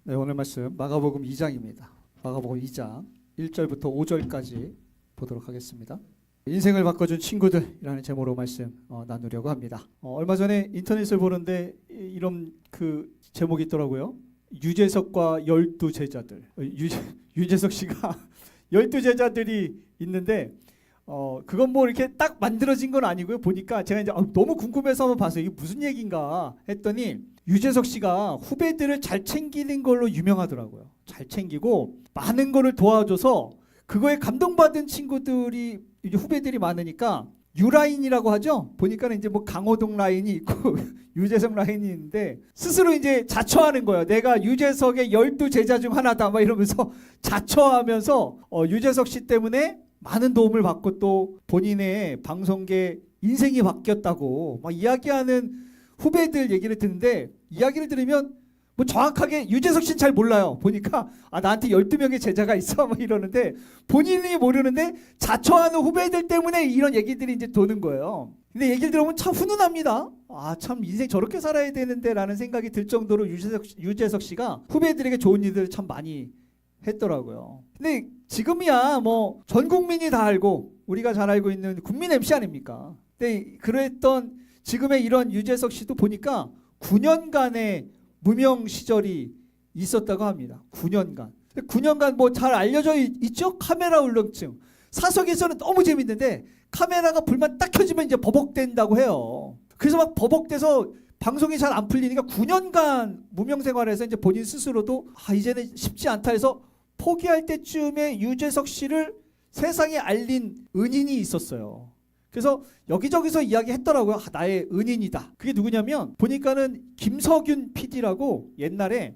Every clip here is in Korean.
네, 오늘 말씀 마가복음 2장입니다. 마가복음 2장 1절부터 5절까지 보도록 하겠습니다. 인생을 바꿔준 친구들이라는 제목으로 말씀 나누려고 합니다. 얼마 전에 인터넷을 보는데 이런 그 제목이 있더라고요. 유재석과 12제자들. 유재석 씨가 12제자들이 있는데 그건 뭐 이렇게 딱 만들어진 건 아니고요. 보니까 제가 이제 너무 궁금해서 한번 봐서 이게 무슨 얘기인가 했더니 유재석 씨가 후배들을 잘 챙기는 걸로 유명하더라고요. 잘 챙기고 많은 거를 도와줘서 그거에 감동받은 친구들이 이제 후배들이 많으니까 유라인이라고 하죠. 보니까는 이제 뭐 강호동 라인이 있고 유재석 라인이 있는데 스스로 이제 자처하는 거예요. 내가 유재석의 12제자 중 하나다 막 이러면서 자처하면서 유재석 씨 때문에 많은 도움을 받고 또 본인의 방송계 인생이 바뀌었다고 막 이야기하는 후배들 얘기를 듣는데 이야기를 들으면 뭐 정확하게 유재석 씨는 잘 몰라요. 보니까 나한테 12명의 제자가 있어 막 이러는데 본인이 모르는데 자처하는 후배들 때문에 이런 얘기들이 이제 도는 거예요. 근데 얘기를 들어보면 참 훈훈합니다. 참 인생 저렇게 살아야 되는데 라는 생각이 들 정도로 유재석 씨가 후배들에게 좋은 일들을 참 많이 했더라고요. 근데 지금이야 뭐 전 국민이 다 알고 우리가 잘 알고 있는 국민 MC 아닙니까? 근데 그랬던 지금의 이런 유재석 씨도 보니까 9년간의 무명 시절이 있었다고 합니다. 9년간. 9년간 뭐 잘 알려져 있죠? 카메라 울렁증. 사석에서는 너무 재밌는데 카메라가 불만 딱 켜지면 이제 버벅댄다고 해요. 그래서 막 버벅대서 방송이 잘 안 풀리니까 9년간 무명 생활에서 이제 본인 스스로도 이제는 쉽지 않다 해서 포기할 때쯤에 유재석 씨를 세상에 알린 은인이 있었어요. 그래서 여기저기서 이야기했더라고요. 나의 은인이다. 그게 누구냐면 보니까는 김석윤 PD라고 옛날에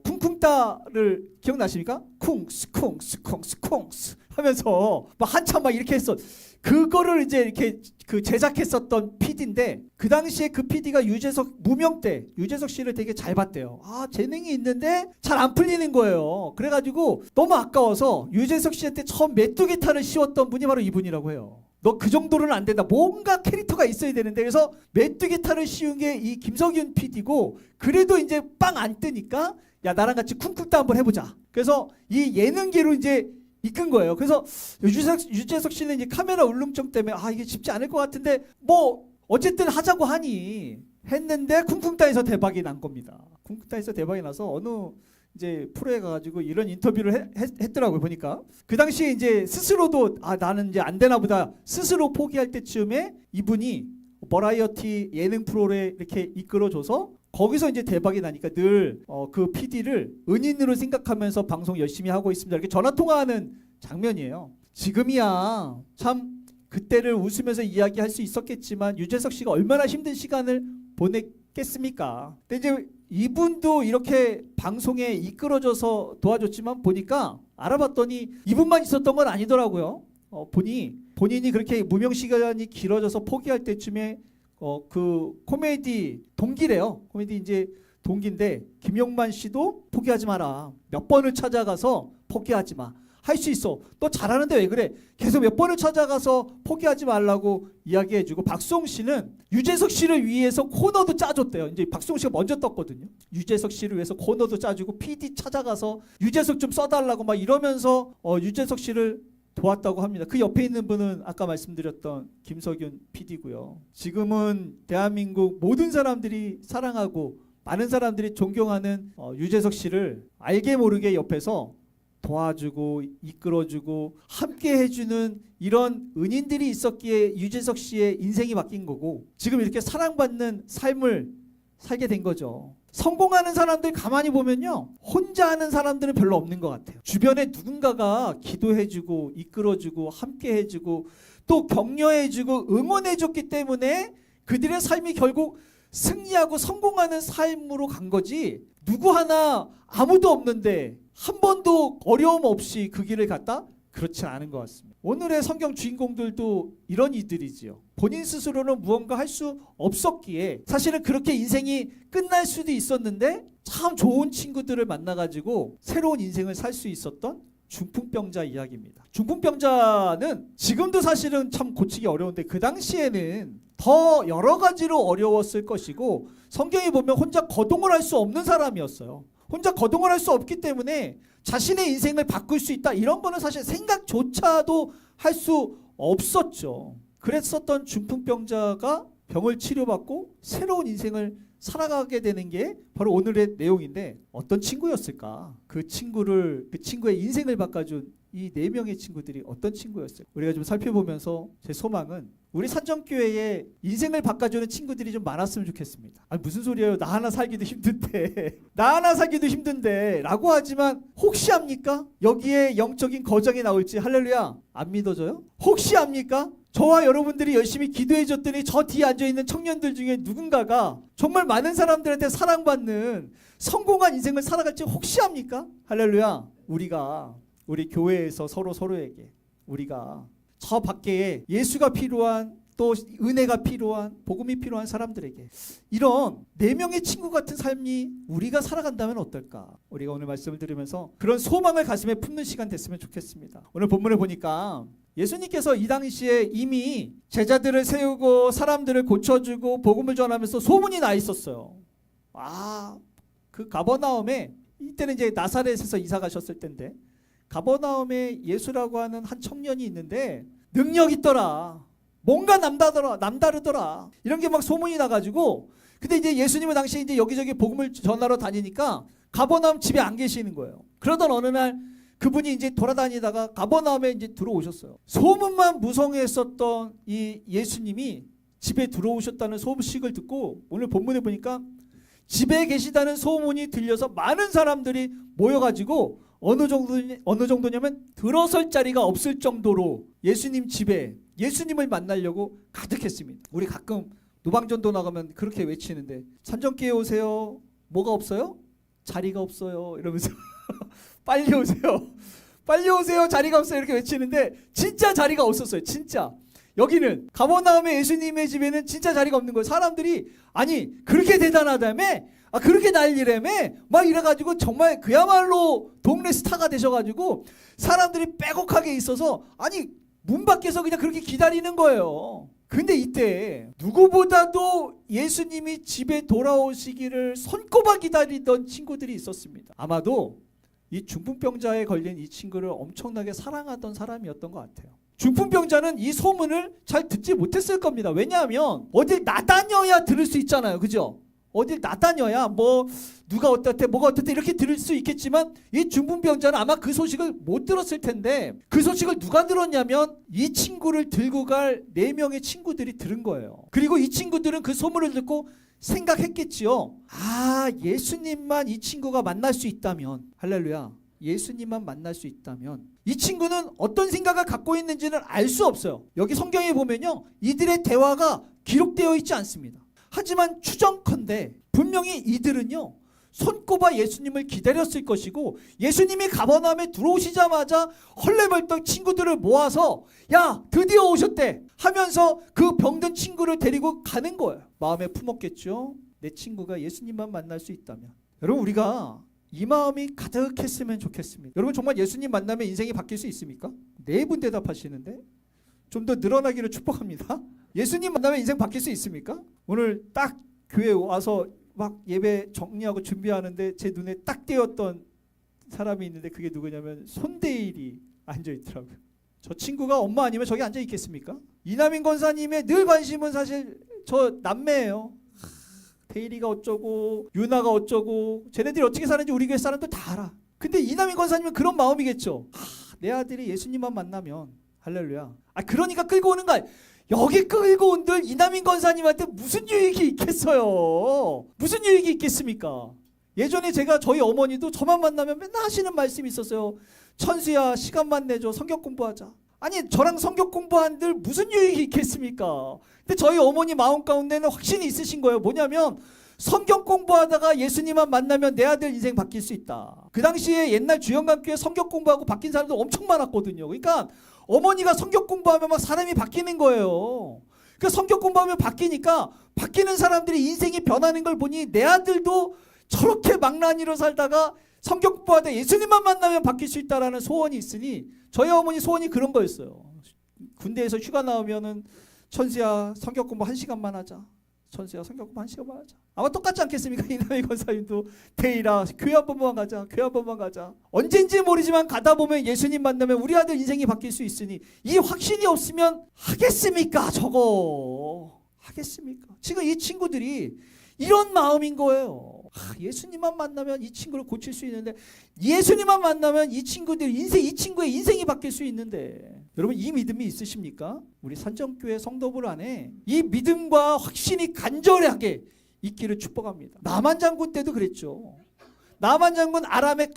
쿵쿵따를 기억나십니까? 쿵스쿵스쿵스쿵스 하면서 막 한참 막 이렇게 했어. 그거를 이제 이렇게 그 제작했었던 PD인데 그 당시에 그 PD가 유재석 무명 때 유재석 씨를 되게 잘 봤대요. 재능이 있는데 잘 안 풀리는 거예요. 그래가지고 너무 아까워서 유재석 씨한테 처음 메뚜기 탈을 씌웠던 분이 바로 이분이라고 해요. 너 그 정도는 안 된다. 뭔가 캐릭터가 있어야 되는데 그래서 메뚜기 탈을 씌운 게 이 김석윤 PD고 그래도 이제 빵 안 뜨니까 야 나랑 같이 쿵쿵따 한번 해보자. 그래서 이 예능계로 이제 이끈 거예요. 그래서 유재석 씨는 이제 카메라 울렁증 때문에 이게 쉽지 않을 것 같은데 뭐 어쨌든 하자고 하니 했는데 쿵쿵따에서 대박이 난 겁니다. 쿵쿵따에서 대박이 나서 어느 이제 프로에 가가지고 이런 인터뷰를 했더라고요. 보니까 그 당시에 이제 스스로도 나는 이제 안 되나 보다 스스로 포기할 때쯤에 이분이 버라이어티 예능 프로를 이렇게 이끌어줘서 거기서 이제 대박이 나니까 늘 그 PD를 은인으로 생각하면서 방송 열심히 하고 있습니다. 이렇게 전화 통화하는 장면이에요. 지금이야 참 그때를 웃으면서 이야기할 수 있었겠지만 유재석 씨가 얼마나 힘든 시간을 보냈겠습니까? 근데 이제 이분도 이렇게 방송에 이끌어줘서 도와줬지만 보니까 알아봤더니 이분만 있었던 건 아니더라고요. 본인이 그렇게 무명 시간이 길어져서 포기할 때쯤에 그 코미디 동기래요. 코미디 이제 동기인데 김용만 씨도 포기하지 마라. 몇 번을 찾아가서 포기하지 마. 할 수 있어. 너 잘하는데 왜 그래? 계속 몇 번을 찾아가서 포기하지 말라고 이야기해주고 박수홍 씨는 유재석 씨를 위해서 코너도 짜줬대요. 이제 박수홍 씨가 먼저 떴거든요. 유재석 씨를 위해서 코너도 짜주고 PD 찾아가서 유재석 좀 써달라고 막 이러면서 유재석 씨를 도왔다고 합니다. 그 옆에 있는 분은 아까 말씀드렸던 김석윤 PD고요. 지금은 대한민국 모든 사람들이 사랑하고 많은 사람들이 존경하는 유재석 씨를 알게 모르게 옆에서 도와주고 이끌어주고 함께 해주는 이런 은인들이 있었기에 유재석 씨의 인생이 바뀐 거고 지금 이렇게 사랑받는 삶을 살게 된 거죠. 성공하는 사람들 가만히 보면요. 혼자 하는 사람들은 별로 없는 것 같아요. 주변에 누군가가 기도해주고 이끌어주고 함께해주고 또 격려해주고 응원해줬기 때문에 그들의 삶이 결국 승리하고 성공하는 삶으로 간 거지 누구 하나 아무도 없는데 한 번도 어려움 없이 그 길을 갔다? 그렇지 않은 것 같습니다. 오늘의 성경 주인공들도 이런 이들이지요. 본인 스스로는 무언가 할 수 없었기에 사실은 그렇게 인생이 끝날 수도 있었는데 참 좋은 친구들을 만나가지고 새로운 인생을 살 수 있었던 중풍병자 이야기입니다. 중풍병자는 지금도 사실은 참 고치기 어려운데 그 당시에는 더 여러 가지로 어려웠을 것이고 성경에 보면 혼자 거동을 할 수 없는 사람이었어요. 혼자 거동을 할 수 없기 때문에 자신의 인생을 바꿀 수 있다, 이런 거는 사실 생각조차도 할 수 없었죠. 그랬었던 중풍병자가 병을 치료받고 새로운 인생을 살아가게 되는 게 바로 오늘의 내용인데, 어떤 친구였을까? 그 친구의 인생을 바꿔준 이 4명의 친구들이 어떤 친구였어요? 우리가 좀 살펴보면서 제 소망은 우리 산정교회에 인생을 바꿔주는 친구들이 좀 많았으면 좋겠습니다. 아니 무슨 소리예요? 나 하나 살기도 힘든데 나 하나 살기도 힘든데 라고 하지만, 혹시 압니까? 여기에 영적인 거장이 나올지. 할렐루야. 안 믿어져요? 혹시 압니까? 저와 여러분들이 열심히 기도해줬더니 저 뒤에 앉아있는 청년들 중에 누군가가 정말 많은 사람들한테 사랑받는 성공한 인생을 살아갈지 혹시 압니까? 할렐루야. 우리 교회에서 서로에게, 우리가 저 밖에 예수가 필요한, 또 은혜가 필요한, 복음이 필요한 사람들에게 이런 4명의 친구 같은 삶이 우리가 살아간다면 어떨까? 우리가 오늘 말씀을 들으면서 그런 소망을 가슴에 품는 시간 됐으면 좋겠습니다. 오늘 본문을 보니까 예수님께서 이 당시에 이미 제자들을 세우고 사람들을 고쳐주고 복음을 전하면서 소문이 나 있었어요. 그 가버나움에, 이때는 이제 나사렛에서 이사 가셨을 텐데, 가버나움에 예수라고 하는 한 청년이 있는데 능력 있더라, 뭔가 남다르더라, 이런 게 막 소문이 나가지고, 근데 이제 예수님은 당시에 이제 여기저기 복음을 전하러 다니니까 가버나움 집에 안 계시는 거예요. 그러던 어느 날 그분이 이제 돌아다니다가 가버나움에 이제 들어오셨어요. 소문만 무성했었던 이 예수님이 집에 들어오셨다는 소식을 듣고, 오늘 본문에 보니까 집에 계시다는 소문이 들려서 많은 사람들이 모여가지고 어느 정도냐면 들어설 자리가 없을 정도로 예수님 집에 예수님을 만나려고 가득했습니다. 우리 가끔 노방전도 나가면 그렇게 외치는데, 산정교회 오세요. 뭐가 없어요? 자리가 없어요. 이러면서 빨리 오세요. 빨리 오세요. 자리가 없어요. 이렇게 외치는데 진짜 자리가 없었어요. 진짜. 여기는 가버나움의 예수님의 집에는 진짜 자리가 없는 거예요. 사람들이 아니 그렇게 대단하다며, 그렇게 난리라며 막 이래가지고 정말 그야말로 동네 스타가 되셔가지고 사람들이 빼곡하게 있어서 아니 문 밖에서 그냥 그렇게 기다리는 거예요. 근데 이때 누구보다도 예수님이 집에 돌아오시기를 손꼽아 기다리던 친구들이 있었습니다. 아마도 이 중풍병자에 걸린 이 친구를 엄청나게 사랑하던 사람이었던 것 같아요. 중풍병자는 이 소문을 잘 듣지 못했을 겁니다. 왜냐하면 어딜 나다녀야 들을 수 있잖아요. 그죠? 어딜 나다녀야 뭐 누가 어떻대 뭐가 어떻대 이렇게 들을 수 있겠지만, 이 중풍병자는 아마 그 소식을 못 들었을 텐데, 그 소식을 누가 들었냐면 이 친구를 들고 갈 4명의 친구들이 들은 거예요. 그리고 이 친구들은 그 소문을 듣고 생각했겠지요. 예수님만 이 친구가 만날 수 있다면, 할렐루야, 예수님만 만날 수 있다면 이 친구는 어떤 생각을 갖고 있는지는 알 수 없어요. 여기 성경에 보면요, 이들의 대화가 기록되어 있지 않습니다. 하지만 추정컨대 분명히 이들은요 손꼽아 예수님을 기다렸을 것이고, 예수님이 가버나움에 들어오시자마자 헐레벌떡 친구들을 모아서 야 드디어 오셨대 하면서 그 병든 친구를 데리고 가는 거예요. 마음에 품었겠죠. 내 친구가 예수님만 만날 수 있다면. 여러분, 우리가 이 마음이 가득했으면 좋겠습니다. 여러분, 정말 예수님 만나면 인생이 바뀔 수 있습니까? 4분 대답하시는데 좀 더 늘어나기를 축복합니다. 예수님 만나면 인생 바뀔 수 있습니까? 오늘 딱 교회 와서 막 예배 정리하고 준비하는데 제 눈에 딱 띄었던 사람이 있는데, 그게 누구냐면 손대일이 앉아있더라고요. 저 친구가 엄마 아니면 저기 앉아있겠습니까? 이남인 권사님의 늘 관심은 사실 저 남매예요. 대일이가 어쩌고 유나가 어쩌고 쟤네들이 어떻게 사는지 우리 교회 사람들 다 알아. 근데 이남인 권사님은 그런 마음이겠죠. 내 아들이 예수님만 만나면, 할렐루야. 그러니까 끌고 오는 거야. 여기 끌고 온들 이남인 권사님한테 무슨 유익이 있겠어요? 무슨 유익이 있겠습니까? 예전에 저희 어머니도 저만 만나면 맨날 하시는 말씀이 있었어요. 천수야, 시간만 내줘. 성경 공부하자. 아니, 저랑 성경 공부한들 무슨 유익이 있겠습니까? 근데 저희 어머니 마음 가운데는 확신이 있으신 거예요. 뭐냐면 성경 공부하다가 예수님만 만나면 내 아들 인생 바뀔 수 있다. 그 당시에 옛날 주영강교회 성경 공부하고 바뀐 사람들 엄청 많았거든요. 그러니까 어머니가 성경 공부하면 막 사람이 바뀌는 거예요. 그러니까 성경 공부하면 바뀌니까 바뀌는 사람들이 인생이 변하는 걸 보니 내 아들도 저렇게 망나니로 살다가 성경 공부하다 예수님만 만나면 바뀔 수 있다라는 소원이 있으니, 저희 어머니 소원이 그런 거였어요. 군대에서 휴가 나오면은 천수야 성경 공부 1시간만 하자. 천수야 성경 공부 1시간만 하자. 아마 똑같지 않겠습니까? 이남희 권사님도 데이라 교회 한 번만 가자. 교회 한 번만 가자. 언젠지 모르지만 가다 보면 예수님 만나면 우리 아들 인생이 바뀔 수 있으니 이 확신이 없으면 하겠습니까? 저거 하겠습니까? 지금 이 친구들이 이런 마음인 거예요. 예수님만 만나면 이 친구를 고칠 수 있는데, 예수님만 만나면 이 친구의 인생이 바뀔 수 있는데, 여러분 이 믿음이 있으십니까? 우리 산정교회 성도들 안에 이 믿음과 확신이 간절하게 있기를 축복합니다. 나만 장군 때도 그랬죠. 나만 장군, 아람의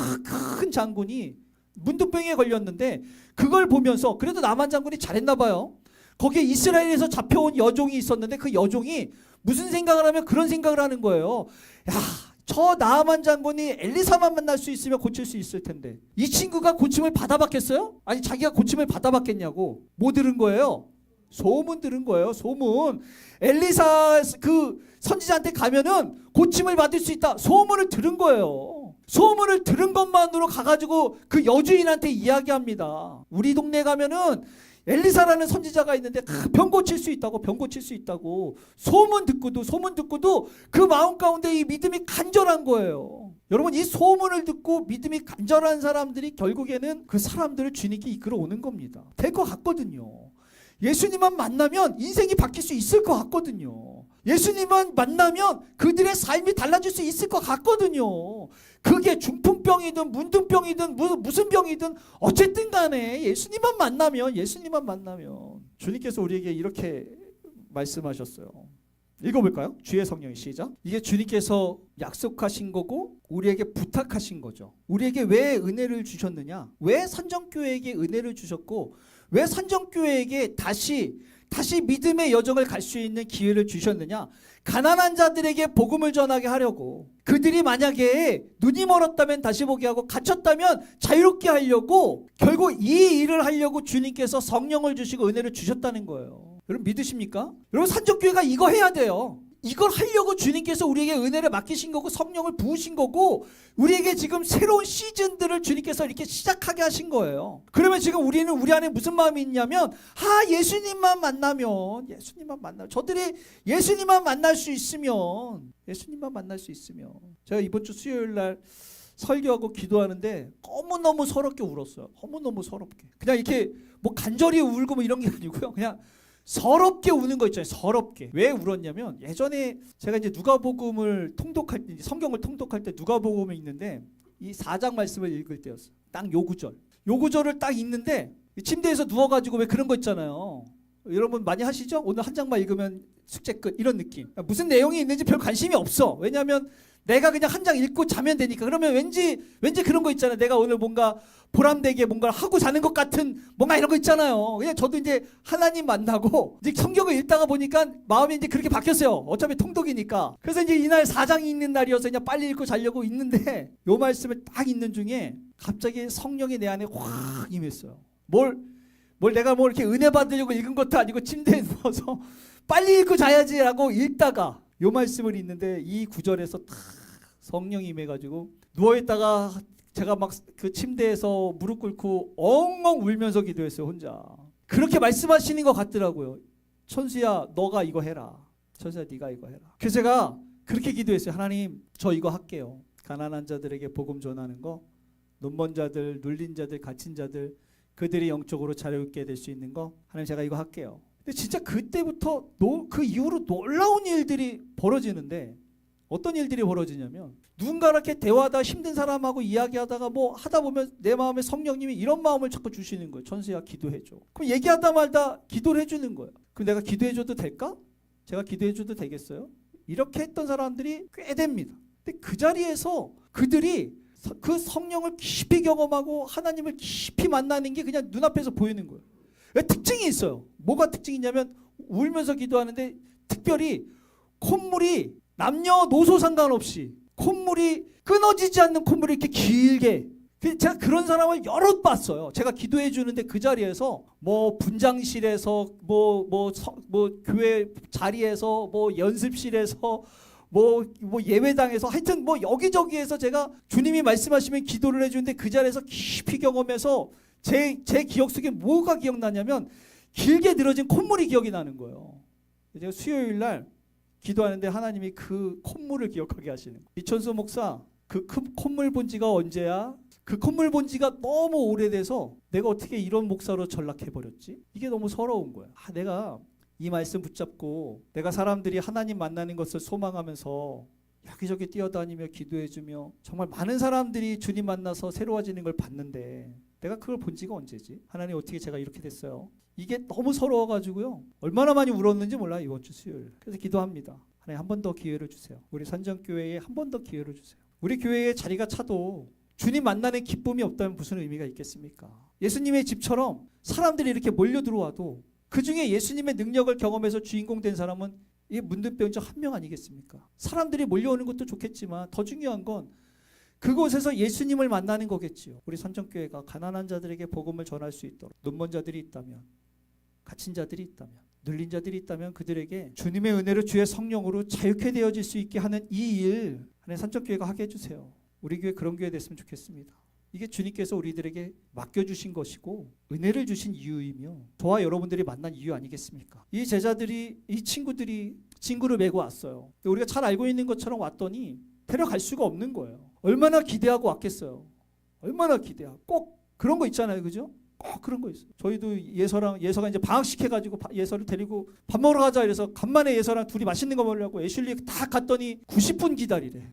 큰 장군이 문둥병에 걸렸는데 그걸 보면서 그래도 나만 장군이 잘했나 봐요. 거기에 이스라엘에서 잡혀온 여종이 있었는데 그 여종이 무슨 생각을 하면 그런 생각을 하는 거예요. 야, 저 나아만 장군이 엘리사만 만날 수 있으면 고칠 수 있을 텐데 이 친구가 고침을 받아봤겠어요? 아니 자기가 고침을 받아봤겠냐고. 뭐 들은 거예요? 소문 들은 거예요. 소문. 엘리사 그 선지자한테 가면은 고침을 받을 수 있다. 소문을 들은 거예요. 소문을 들은 것만으로 가가지고 그 여주인한테 이야기합니다. 우리 동네 가면은 엘리사라는 선지자가 있는데 병 고칠 수 있다고, 병 고칠 수 있다고. 소문 듣고도 그 마음 가운데 이 믿음이 간절한 거예요. 여러분 이 소문을 듣고 믿음이 간절한 사람들이 결국에는 그 사람들을 주님께 이끌어 오는 겁니다. 될 것 같거든요. 예수님만 만나면 인생이 바뀔 수 있을 것 같거든요. 예수님만 만나면 그들의 삶이 달라질 수 있을 것 같거든요. 그게 중풍병이든 문둥병이든 무슨 병이든 어쨌든 간에 예수님만 만나면 주님께서 우리에게 이렇게 말씀하셨어요. 읽어볼까요? 주의 성령이 시작. 이게 주님께서 약속하신 거고 우리에게 부탁하신 거죠. 우리에게 왜 은혜를 주셨느냐? 왜 산정교회에게 은혜를 주셨고 왜 산정교회에게 다시 믿음의 여정을 갈 수 있는 기회를 주셨느냐? 가난한 자들에게 복음을 전하게 하려고. 그들이 만약에 눈이 멀었다면 다시 보게 하고 갇혔다면 자유롭게 하려고, 결국 이 일을 하려고 주님께서 성령을 주시고 은혜를 주셨다는 거예요. 여러분 믿으십니까? 여러분 산정교회가 이거 해야 돼요. 이걸 하려고 주님께서 우리에게 은혜를 맡기신 거고 성령을 부으신 거고 우리에게 지금 새로운 시즌들을 주님께서 이렇게 시작하게 하신 거예요. 그러면 지금 우리 안에 무슨 마음이 있냐면 예수님만 만나면 저들이 예수님만 만날 수 있으면 제가 이번 주 수요일 날 설교하고 기도하는데 너무너무 서럽게 울었어요. 너무너무 서럽게. 그냥 이렇게 뭐 간절히 울고 뭐 이런 게 아니고요. 그냥 서럽게 우는 거 있잖아요. 서럽게. 왜 울었냐면 예전에 제가 이제 누가복음을 통독할 때, 성경을 통독할 때 누가복음을 읽는데 이 4장 말씀을 읽을 때였어요. 딱 요 구절을 딱 읽는데 침대에서 누워가지고 왜 그런 거 있잖아요. 여러분 많이 하시죠? 오늘 한 장만 읽으면 숙제 끝 이런 느낌. 무슨 내용이 있는지 별 관심이 없어. 왜냐하면 내가 그냥 한 장 읽고 자면 되니까. 그러면 왠지 그런 거 있잖아요. 내가 오늘 뭔가 보람되게 뭔가를 하고 자는 것 같은 뭔가 이런 거 있잖아요. 그냥 저도 이제 하나님 만나고 이제 성경을 읽다가 보니까 마음이 이제 그렇게 바뀌었어요. 어차피 통독이니까. 그래서 이제 이날 4장이 있는 날이어서 그냥 빨리 읽고 자려고 있는데 요 말씀을 딱 읽는 중에 갑자기 성령이 내 안에 확 임했어요. 뭘 내가 뭐 이렇게 은혜 받으려고 읽은 것도 아니고 침대에 누워서 빨리 읽고 자야지라고 읽다가 요 말씀을 읽는데 이 구절에서 탁 성령이 임해가지고 누워있다가 제가 막 그 침대에서 무릎 꿇고 엉엉 울면서 기도했어요. 혼자. 그렇게 말씀하시는 것 같더라고요. 천수야 너가 이거 해라. 천수야 네가 이거 해라. 그래서 제가 그렇게 기도했어요. 하나님 저 이거 할게요. 가난한 자들에게 복음 전하는 거, 눈먼 자들, 눌린 자들, 갇힌 자들, 그들이 영적으로 자유롭게 될 수 있는 거, 하나님 제가 이거 할게요. 근데 진짜 그때부터 그 이후로 놀라운 일들이 벌어지는데 어떤 일들이 벌어지냐면 누군가 이렇게 대화하다 힘든 사람하고 이야기하다가 뭐 하다 보면 내 마음에 성령님이 이런 마음을 자꾸 주시는 거예요. 천수야 기도해줘. 그럼 얘기하다 말다 기도를 해주는 거예요. 그럼 내가 기도해줘도 될까? 제가 기도해줘도 되겠어요? 이렇게 했던 사람들이 꽤 됩니다. 근데 그 자리에서 그들이 그 성령을 깊이 경험하고 하나님을 깊이 만나는 게 그냥 눈앞에서 보이는 거예요. 특징이 있어요. 뭐가 특징이냐면 울면서 기도하는데 특별히 콧물이 남녀노소 상관없이 콧물이 끊어지지 않는 콧물이 이렇게 길게. 제가 그런 사람을 여럿 봤어요. 제가 기도해 주는데 그 자리에서 뭐 분장실에서 뭐 교회 자리에서 뭐 연습실에서 뭐 예배당에서 하여튼 뭐 여기저기에서 제가 주님이 말씀하시면 기도를 해주는데 그 자리에서 깊이 경험해서 제 기억 속에 뭐가 기억나냐면 길게 늘어진 콧물이 기억이 나는 거예요. 제가 수요일 날 기도하는데 하나님이 그 콧물을 기억하게 하시는 거예요. 이천수 목사, 그 콧물 본 지가 언제야? 그 콧물 본 지가 너무 오래돼서 내가 어떻게 이런 목사로 전락해버렸지? 이게 너무 서러운 거야. 내가 이 말씀 붙잡고 내가 사람들이 하나님 만나는 것을 소망하면서 여기저기 뛰어다니며 기도해주며 정말 많은 사람들이 주님 만나서 새로워지는 걸 봤는데 내가 그걸 본 지가 언제지? 하나님 어떻게 제가 이렇게 됐어요? 이게 너무 서러워가지고요. 얼마나 많이 울었는지 몰라요. 이번 주 수요일. 그래서 기도합니다. 하나님 한 번 더 기회를 주세요. 우리 선정교회에 한 번 더 기회를 주세요. 우리 교회에 자리가 차도 주님 만나는 기쁨이 없다면 무슨 의미가 있겠습니까? 예수님의 집처럼 사람들이 이렇게 몰려 들어와도 그 중에 예수님의 능력을 경험해서 주인공 된 사람은 이 문둥병 중 한 명 아니겠습니까? 사람들이 몰려오는 것도 좋겠지만 더 중요한 건 그곳에서 예수님을 만나는 거겠지요. 우리 선정교회가 가난한 자들에게 복음을 전할 수 있도록 눈먼 자들이 있다면, 갇힌 자들이 있다면, 눌린 자들이 있다면 그들에게 주님의 은혜로 주의 성령으로 자유케 되어질 수 있게 하는 이 일 하나님 선정교회가 하게 해주세요. 우리 교회 그런 교회 됐으면 좋겠습니다. 이게 주님께서 우리들에게 맡겨주신 것이고 은혜를 주신 이유이며 저와 여러분들이 만난 이유 아니겠습니까? 이 제자들이, 이 친구들이 친구를 메고 왔어요. 우리가 잘 알고 있는 것처럼 왔더니 데려갈 수가 없는 거예요. 얼마나 기대하고 왔겠어요. 얼마나 기대하고. 꼭 그런 거 있잖아요. 그죠? 꼭 그런 거 있어요. 저희도 예서가 이제 방학시켜가지고 예서를 데리고 밥 먹으러 가자 이래서 간만에 예서랑 둘이 맛있는 거 먹으려고 애슐리 다 갔더니 90분 기다리래.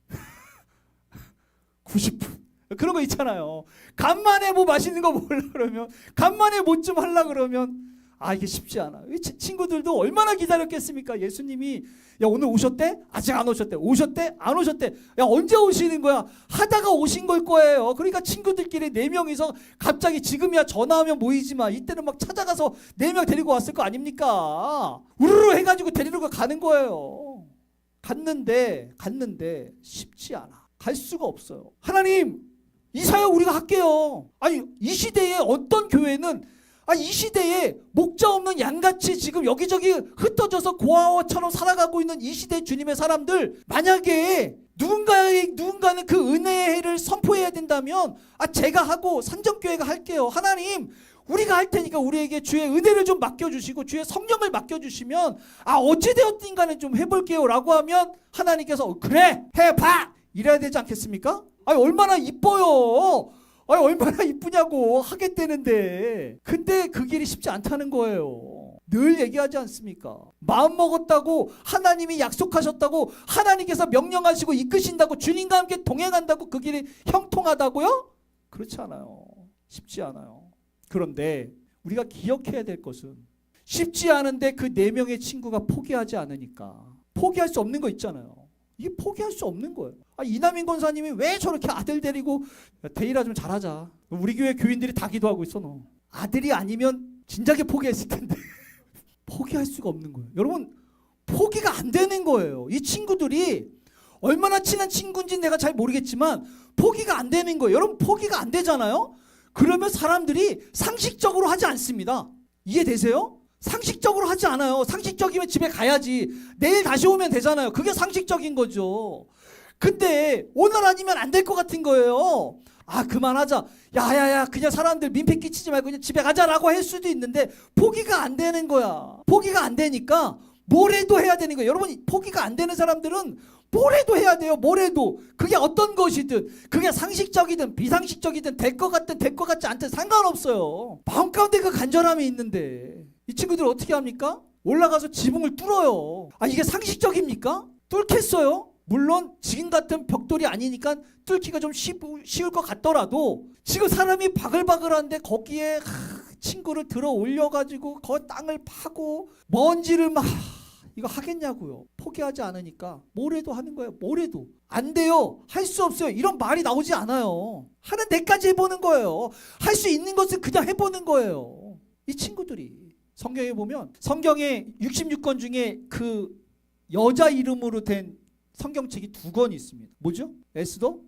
90분. 그런 거 있잖아요. 간만에 뭐 맛있는 거 먹으려고 그러면, 간만에 뭐 좀 하려고 그러면 이게 쉽지 않아. 이 친구들도 얼마나 기다렸겠습니까? 예수님이 야 오늘 오셨대? 아직 안 오셨대. 오셨대? 안 오셨대. 야 언제 오시는 거야? 하다가 오신 걸 거예요. 그러니까 친구들끼리 4명이서 갑자기 지금이야 전화하면 모이지 마. 이때는 막 찾아가서 4명 데리고 왔을 거 아닙니까? 우르르 해가지고 데리러 가는 거예요. 갔는데 쉽지 않아. 갈 수가 없어요. 하나님 이 사역 우리가 할게요. 아니 이 시대에 어떤 교회는 이 시대에 목자 없는 양같이 지금 여기저기 흩어져서 고아원처럼 살아가고 있는 이 시대 주님의 사람들, 만약에 누군가는 그 은혜를 선포해야 된다면 제가 하고 선정교회가 할게요. 하나님 우리가 할 테니까 우리에게 주의 은혜를 좀 맡겨주시고 주의 성령을 맡겨주시면 어찌되었든 간에 좀 해볼게요 라고 하면 하나님께서 그래 해봐 이래야 되지 않겠습니까? 얼마나 이뻐요. 얼마나 이쁘냐고 하겠다는데. 근데 그 길이 쉽지 않다는 거예요. 늘 얘기하지 않습니까? 마음 먹었다고, 하나님이 약속하셨다고, 하나님께서 명령하시고 이끄신다고, 주님과 함께 동행한다고 그 길이 형통하다고요? 그렇지 않아요. 쉽지 않아요. 그런데 우리가 기억해야 될 것은 쉽지 않은데 그 4명의 친구가 포기하지 않으니까 포기할 수 없는 거 있잖아요. 이게 포기할 수 없는 거예요. 이남인 권사님이 왜 저렇게 아들 데리고 데이라 좀 잘하자. 우리 교회 교인들이 다 기도하고 있어. 너 아들이 아니면 진작에 포기했을 텐데 포기할 수가 없는 거예요. 여러분 포기가 안 되는 거예요. 이 친구들이 얼마나 친한 친구인지 내가 잘 모르겠지만 포기가 안 되는 거예요. 여러분 포기가 안 되잖아요. 그러면 사람들이 상식적으로 하지 않습니다. 이해되세요? 상식적으로 하지 않아요. 상식적이면 집에 가야지. 내일 다시 오면 되잖아요. 그게 상식적인 거죠. 근데 오늘 아니면 안 될 것 같은 거예요. 그만하자. 야야야 그냥 사람들 민폐 끼치지 말고 그냥 집에 가자라고 할 수도 있는데 포기가 안 되는 거야. 포기가 안 되니까 뭐래도 해야 되는 거예요. 여러분 포기가 안 되는 사람들은 뭐래도 해야 돼요. 뭐래도. 그게 어떤 것이든 그게 상식적이든 비상식적이든 될 것 같든 될 것 같지 않든 상관없어요. 마음 가운데 그 간절함이 있는데 이 친구들 어떻게 합니까? 올라가서 지붕을 뚫어요. 이게 상식적입니까? 뚫겠어요? 물론 지금 같은 벽돌이 아니니까 뚫기가 좀 쉬울 것 같더라도 지금 사람이 바글바글한데 거기에 친구를 들어 올려가지고 그 땅을 파고 먼지를 막 이거 하겠냐고요. 포기하지 않으니까 뭐래도 하는 거예요. 뭐래도 안 돼요. 할 수 없어요. 이런 말이 나오지 않아요. 하는 데까지 해보는 거예요. 할 수 있는 것을 그냥 해보는 거예요. 이 친구들이 성경에 보면 성경에 66권 중에 그 여자 이름으로 된 성경책이 2권 있습니다. 뭐죠? 에스더,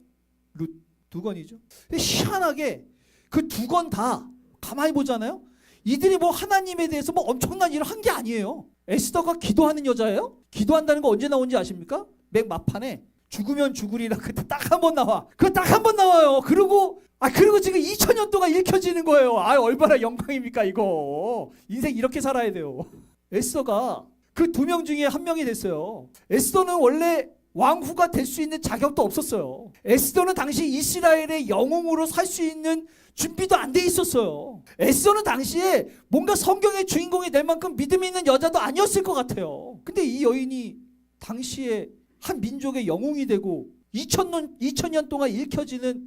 룻 2권이죠. 희한하게 그 2권 다 가만히 보잖아요. 이들이 뭐 하나님에 대해서 뭐 엄청난 일을 한 게 아니에요. 에스더가 기도하는 여자예요? 기도한다는 거 언제 나온지 아십니까? 맨 막판에 죽으면 죽으리라 그때 딱 한 번 나와. 그거 딱 한 번 나와요. 그리고 지금 2000년 동안 읽혀지는 거예요. 얼마나 영광입니까 이거. 인생 이렇게 살아야 돼요. 에스더가 그 두 명 중에 한 명이 됐어요. 에스더는 원래 왕후가 될 수 있는 자격도 없었어요. 에스더는 당시 이스라엘의 영웅으로 살 수 있는 준비도 안 돼 있었어요. 에스더는 당시에 뭔가 성경의 주인공이 될 만큼 믿음 있는 여자도 아니었을 것 같아요. 근데 이 여인이 당시에 한 민족의 영웅이 되고 2000년 동안 읽혀지는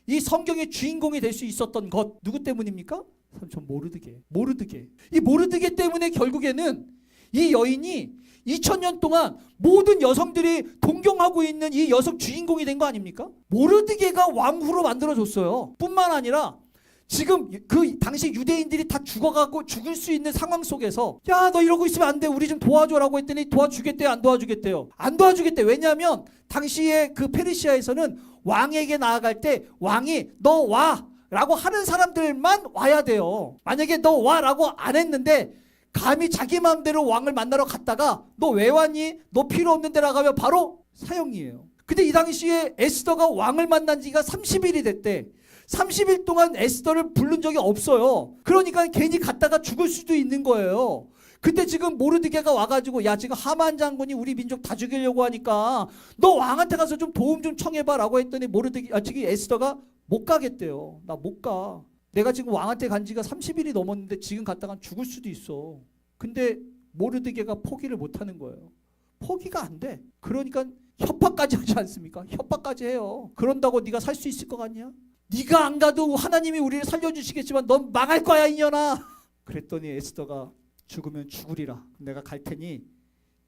이 성경의 주인공이 될 수 있었던 것, 누구 때문입니까? 삼촌 모르드게. 이 모르드게 때문에 결국에는 이 여인이 2000년 동안 모든 여성들이 동경하고 있는 이 여성 주인공이 된 거 아닙니까? 모르드게가 왕후로 만들어줬어요. 뿐만 아니라 지금 그 당시 유대인들이 다 죽어가고 죽을 수 있는 상황 속에서 야, 너 이러고 있으면 안 돼. 우리 좀 도와줘라고 했더니 도와주겠대요? 안 도와주겠대요? 안 도와주겠대. 왜냐하면 당시에 그 페르시아에서는 왕에게 나아갈 때 왕이 너 와 라고 하는 사람들만 와야 돼요. 만약에 너 와 라고 안 했는데 감히 자기 마음대로 왕을 만나러 갔다가 너 왜 왔니? 너 필요 없는 데라 가면 바로 사형이에요. 근데 이 당시에 에스더가 왕을 만난 지가 30일이 됐대. 30일 동안 에스더를 부른 적이 없어요. 그러니까 괜히 갔다가 죽을 수도 있는 거예요. 근데 지금 모르드게가 와가지고 야, 지금 하만 장군이 우리 민족 다 죽이려고 하니까 너 왕한테 가서 좀 도움 좀 청해봐 라고 했더니 지금 에스더가 못 가겠대요. 나 못 가. 내가 지금 왕한테 간 지가 30일이 넘었는데 지금 갔다가 죽을 수도 있어. 근데 모르드게가 포기를 못 하는 거예요. 포기가 안 돼. 그러니까 협박까지 하지 않습니까? 협박까지 해요. 그런다고 네가 살 수 있을 것 같냐? 네가 안 가도 하나님이 우리를 살려주시겠지만 넌 망할 거야 이년아. 그랬더니 에스더가 죽으면 죽으리라. 내가 갈 테니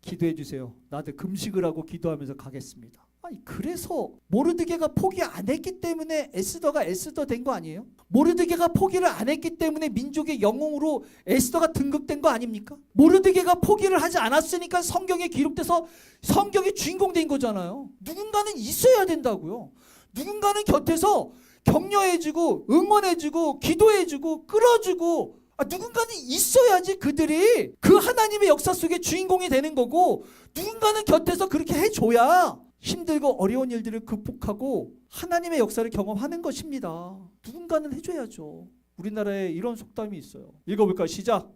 기도해 주세요. 나한테 금식을 하고 기도하면서 가겠습니다. 아니, 그래서 모르드게가 포기 안 했기 때문에 에스더가 에스더 된 거 아니에요? 모르드게가 포기를 안 했기 때문에 민족의 영웅으로 에스더가 등극된 거 아닙니까? 모르드게가 포기를 하지 않았으니까 성경에 기록돼서 성경의 주인공 된 거잖아요. 누군가는 있어야 된다고요. 누군가는 곁에서 격려해주고 응원해주고 기도해주고 끌어주고 누군가는 있어야지 그들이 그 하나님의 역사 속에 주인공이 되는 거고, 누군가는 곁에서 그렇게 해줘야 힘들고 어려운 일들을 극복하고 하나님의 역사를 경험하는 것입니다. 누군가는 해줘야죠. 우리나라에 이런 속담이 있어요. 읽어볼까요? 시작.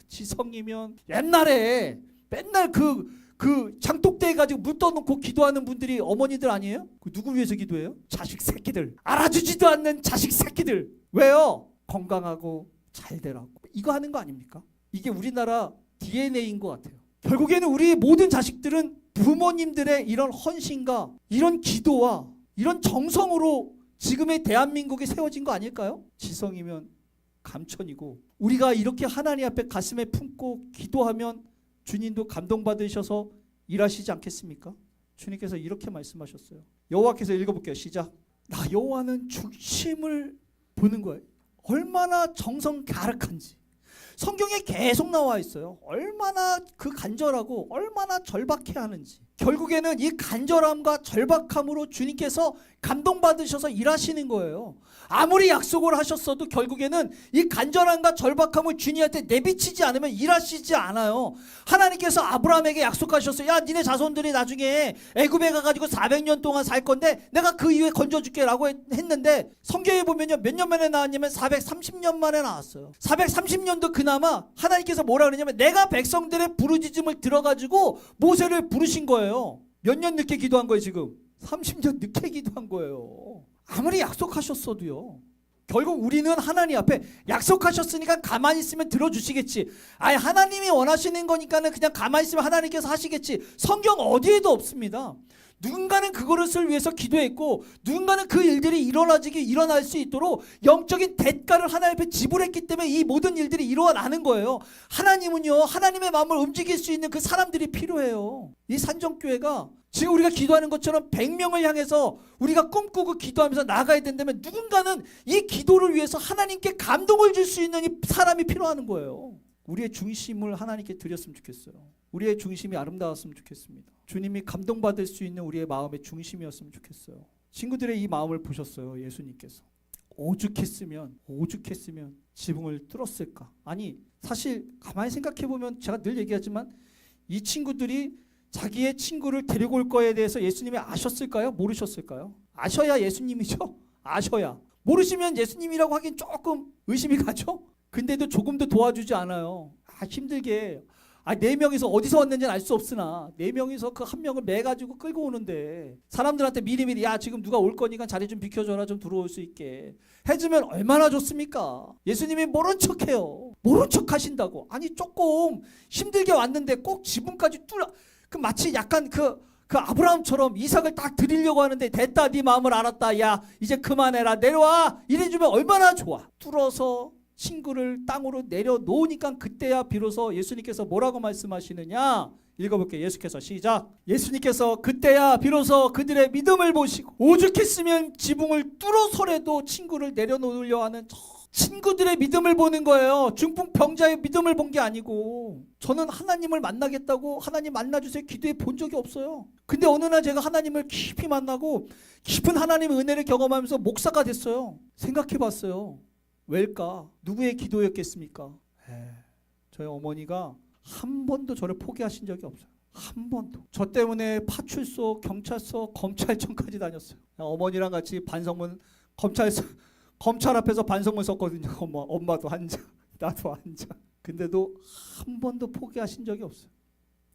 지성이면 옛날에 맨날 그 장독대에 가지고 물 떠놓고 기도하는 분들이 어머니들 아니에요? 그 누구 위해서 기도해요? 자식 새끼들. 알아주지도 않는 자식 새끼들. 왜요? 건강하고 잘 되라고. 이거 하는 거 아닙니까? 이게 우리나라 DNA인 것 같아요. 결국에는 우리 모든 자식들은 부모님들의 이런 헌신과 이런 기도와 이런 정성으로 지금의 대한민국이 세워진 거 아닐까요? 지성이면 감천이고, 우리가 이렇게 하나님 앞에 가슴에 품고 기도하면 주님도 감동받으셔서 일하시지 않겠습니까? 주님께서 이렇게 말씀하셨어요. 여호와께서 읽어볼게요. 시작. 나 여호와는 중심을 보는 거예요. 얼마나 정성 가득한지 성경에 계속 나와 있어요. 얼마나 그 간절하고 얼마나 절박해 하는지. 결국에는 이 간절함과 절박함으로 주님께서 감동받으셔서 일하시는 거예요. 아무리 약속을 하셨어도 결국에는 이 간절함과 절박함을 주님한테 내비치지 않으면 일하시지 않아요. 하나님께서 아브라함에게 약속하셨어요. 야, 니네 자손들이 나중에 애굽에 가가지고 400년 동안 살 건데 내가 그 이후에 건져줄게 라고 했는데, 성경에 보면요, 몇 년 만에 나왔냐면 430년 만에 나왔어요. 430년도 그나마 하나님께서 뭐라 그러냐면 내가 백성들의 부르짖음을 들어가지고 모세를 부르신 거예요. 몇 년 늦게 기도한 거예요 지금? 30년 늦게 기도한 거예요. 아무리 약속하셨어도요. 결국 우리는 하나님 앞에 약속하셨으니까 가만히 있으면 들어주시겠지. 아니, 하나님이 원하시는 거니까는 그냥 가만히 있으면 하나님께서 하시겠지. 성경 어디에도 없습니다. 누군가는 그것을 위해서 기도했고, 누군가는 그 일들이 일어날 수 있도록 영적인 대가를 하나님 앞에 지불했기 때문에 이 모든 일들이 일어나는 거예요. 하나님은요, 하나님의 마음을 움직일 수 있는 그 사람들이 필요해요. 이 산정교회가 지금 우리가 기도하는 것처럼 100명을 향해서 우리가 꿈꾸고 기도하면서 나아가야 된다면, 누군가는 이 기도를 위해서 하나님께 감동을 줄 수 있는 이 사람이 필요한 거예요. 우리의 중심을 하나님께 드렸으면 좋겠어요. 우리의 중심이 아름다웠으면 좋겠습니다. 주님이 감동받을 수 있는 우리의 마음의 중심이었으면 좋겠어요. 친구들의 이 마음을 보셨어요. 예수님께서 오죽했으면 지붕을 뚫었을까. 아니, 사실 가만히 생각해보면 제가 늘 얘기하지만 이 친구들이 자기의 친구를 데리고 올 거에 대해서 예수님이 아셨을까요? 모르셨을까요? 아셔야 예수님이죠. 아셔야. 모르시면 예수님이라고 하긴 조금 의심이 가죠. 근데도 조금도 도와주지 않아요. 힘들게 네 명이서 어디서 왔는지는 알 수 없으나 네 명이서 그 한 명을 매가지고 끌고 오는데 사람들한테 미리미리 야 지금 누가 올 거니까 자리 좀 비켜줘라 좀 들어올 수 있게 해주면 얼마나 좋습니까? 예수님이 모른 척해요. 모른 척 하신다고. 아니 조금 힘들게 왔는데 꼭 지붕까지 뚫어 그 마치 약간 그 아브라함처럼 이삭을 딱 드리려고 하는데 됐다 네 마음을 알았다 야 이제 그만해라 내려와 이래주면 얼마나 좋아. 뚫어서 친구를 땅으로 내려놓으니까 그때야 비로소 예수님께서 뭐라고 말씀하시느냐 읽어볼게요. 예수께서 시작. 예수님께서 그때야 비로소 그들의 믿음을 보시고 오죽했으면 지붕을 뚫어서라도 친구를 내려놓으려 하는 친구들의 믿음을 보는 거예요. 중풍병자의 믿음을 본 게 아니고. 저는 하나님을 만나겠다고 하나님 만나주세요 기도해 본 적이 없어요. 근데 어느 날 제가 하나님을 깊이 만나고 깊은 하나님의 은혜를 경험하면서 목사가 됐어요. 생각해 봤어요. 왜일까? 누구의 기도였겠습니까? 저희 어머니가 한 번도 저를 포기하신 적이 없어요. 한 번도. 저 때문에 파출소, 경찰서, 검찰청까지 다녔어요. 어머니랑 같이 반성문 검찰 앞에서 반성문 썼거든요. 엄마도 앉아, 나도 앉아. 근데도 한 번도 포기하신 적이 없어요.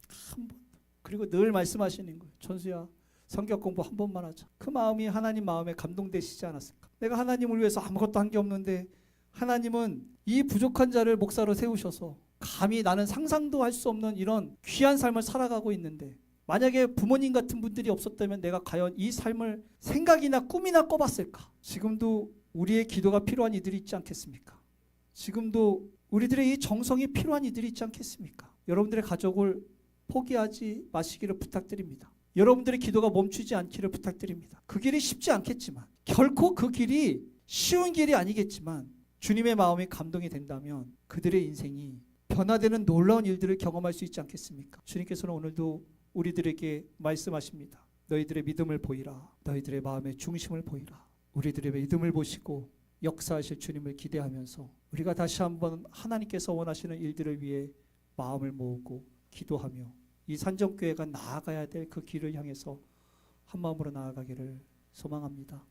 한 번도. 그리고 늘 말씀하시는 거예요. 천수야, 성경 공부 한 번만 하자. 그 마음이 하나님 마음에 감동되시지 않았을까? 내가 하나님을 위해서 아무것도 한 게 없는데 하나님은 이 부족한 자를 목사로 세우셔서 감히 나는 상상도 할 수 없는 이런 귀한 삶을 살아가고 있는데 만약에 부모님 같은 분들이 없었다면 내가 과연 이 삶을 생각이나 꿈이나 꿔봤을까? 지금도 우리의 기도가 필요한 이들이 있지 않겠습니까? 지금도 우리들의 이 정성이 필요한 이들이 있지 않겠습니까? 여러분들의 가족을 포기하지 마시기를 부탁드립니다. 여러분들의 기도가 멈추지 않기를 부탁드립니다. 그 길이 쉽지 않겠지만 결코 그 길이 쉬운 길이 아니겠지만 주님의 마음이 감동이 된다면 그들의 인생이 변화되는 놀라운 일들을 경험할 수 있지 않겠습니까? 주님께서는 오늘도 우리들에게 말씀하십니다. 너희들의 믿음을 보이라. 너희들의 마음의 중심을 보이라. 우리들의 믿음을 보시고 역사하실 주님을 기대하면서 우리가 다시 한번 하나님께서 원하시는 일들을 위해 마음을 모으고 기도하며 이 산정교회가 나아가야 될 그 길을 향해서 한 마음으로 나아가기를 소망합니다.